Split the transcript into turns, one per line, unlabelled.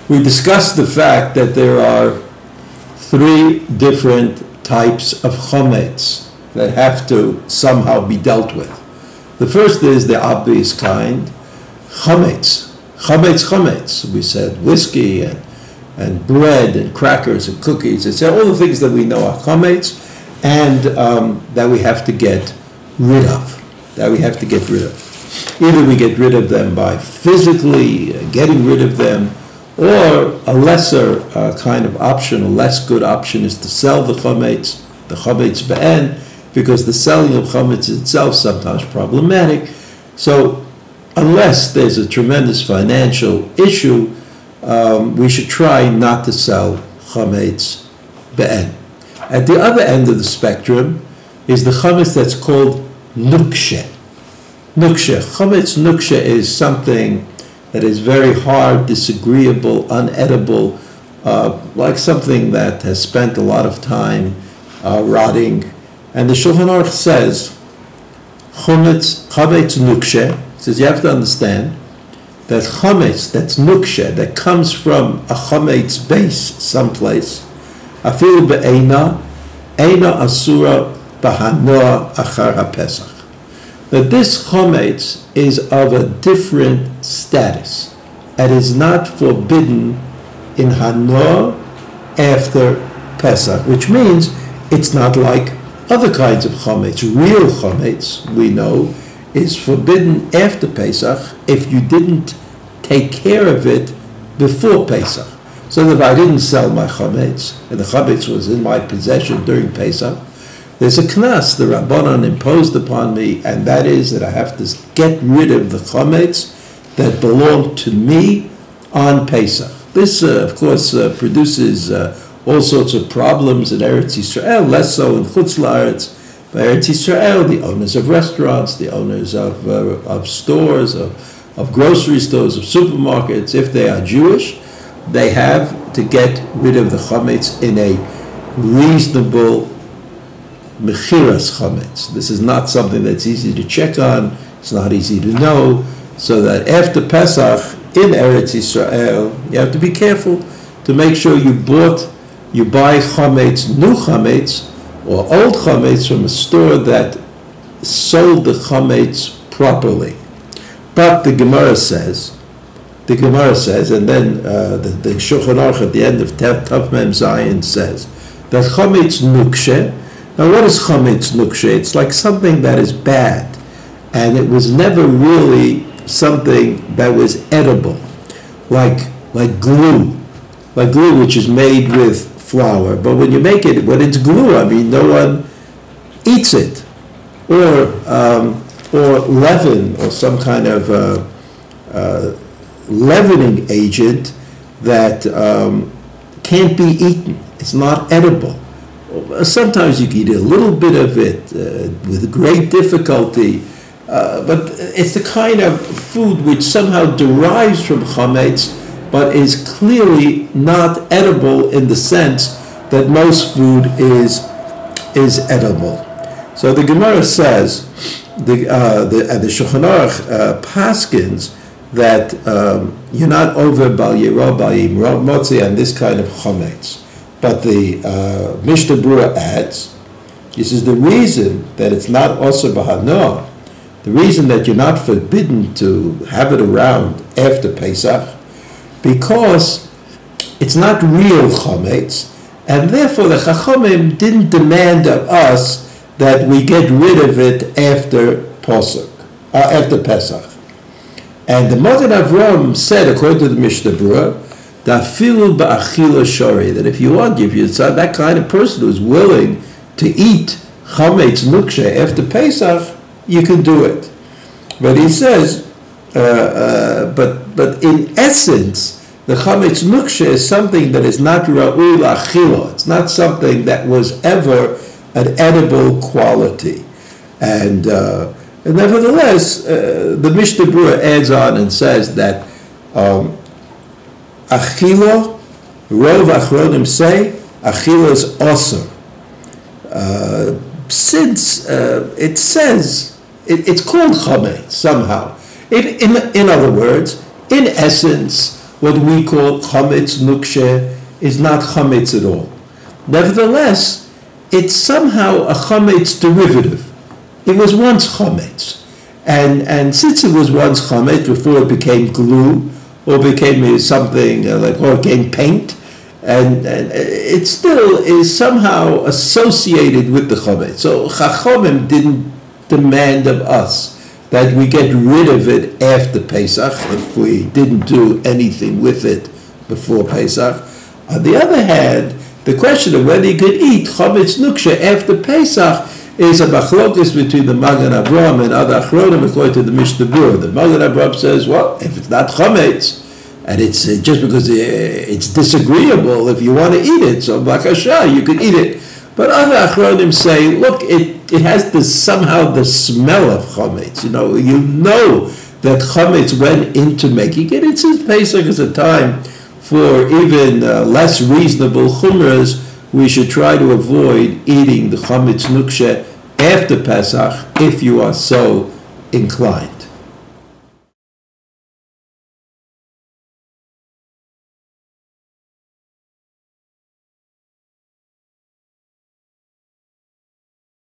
We discussed the fact that there are three different types of chametz that have to somehow be dealt with. The first is the obvious kind, chametz. Chametz. We said whiskey and bread and crackers and cookies. It's all the things that we know are chametz and that we have to get rid of. Either we get rid of them by physically getting rid of them, or a lesser kind of option, a less good option, is to sell the chametz be'en, because the selling of chametz itself is sometimes problematic. So unless there's a tremendous financial issue, we should try not to sell chametz be'en. At the other end of the spectrum is the chametz that's called nukshe. Chametz nukshe is something that is very hard, disagreeable, unedible, like something that has spent a lot of time rotting. And the Shulchan Aruch says, chametz nukshe, says you have to understand that chametz, that's nukshe, that comes from a chametz base someplace, afilu be'eina, eina asura b'hanoah achar ha'pesach. That this chametz is of a different status and is not forbidden in hanoah after Pesach, which means it's not like other kinds of chametz. Real chametz, we know, is forbidden after Pesach if you didn't take care of it before Pesach. So that if I didn't sell my chametz, and the chametz was in my possession during Pesach, there's a knas the Rabbanan imposed upon me, and that is that I have to get rid of the chametz that belonged to me on Pesach. This, of course, produces all sorts of problems in Eretz Yisrael, less so in Chutz La'aretz. By Eretz Yisrael, the owners of restaurants, the owners of stores, of grocery stores, of supermarkets, if they are Jewish, they have to get rid of the chametz in a reasonable mechiras chametz. This is not something that's easy to check on. It's not easy to know. So that after Pesach in Eretz Yisrael, you have to be careful to make sure you buy chametz, new chametz, or old chametz from a store that sold the chametz properly. But the Gemara says, and then the Shulchan Aruch at the end of Tav Mem Zayin says that chametz nukshe. Now, what is chametz nukshe? It's like something that is bad, and it was never really something that was edible, like glue, which is made with flour. But when you make it, when it's glue, I mean, no one eats it, or leaven, or some kind of leavening agent that can't be eaten. It's not edible. Sometimes you can eat a little bit of it with great difficulty, but it's the kind of food which somehow derives from chametz, but is clearly not edible in the sense that most food is edible. So the Gemara says, the Shulchan Aruch paskins that you're not over bal yiro, bal yimro, motzi, and this kind of chametz. But the Mishnah Berurah adds, he says the reason that it's not also b'hanoah, the reason that you're not forbidden to have it around after Pesach, because it's not real chametz, and therefore the Chachamim didn't demand of us that we get rid of it after Pesach. And the Magen Avraham said, according to the Mishnah Berurah, that if you're that kind of person who's willing to eat chametz nukshe after Pesach, you can do it. But he says, but in essence, the chametz nukshe is something that is not ra'ui la'achilo. It's not something that was ever an edible quality. And nevertheless, the Mishnah Berurah adds on and says that achilo, rov achronim say, achilo is osur. Since it says, it's called chametz somehow. In other words, in essence, what we call chametz nukshe is not chametz at all. Nevertheless, it's somehow a chametz derivative. It was once chametz. And since it was once chametz before it became glue, or became something or it became paint, and it still is somehow associated with the chametz. So Chachamim didn't demand of us that we get rid of it after Pesach if we didn't do anything with it before Pesach. On the other hand, the question of whether you could eat chametz nuksha after Pesach is a machlokas between the Magen Avraham and other achronim according to the Mishnah Berurah. The Magen Avraham says, well, if it's not chametz, and it's just because it's disagreeable, if you want to eat it, so bakasha, you can eat it. But other achronim say, look, it has somehow the smell of chametz. You know that chametz went into making it. It's since Pesach is a time for even less reasonable chumras, we should try to avoid eating the chametz nukshe after Pesach if you are so inclined.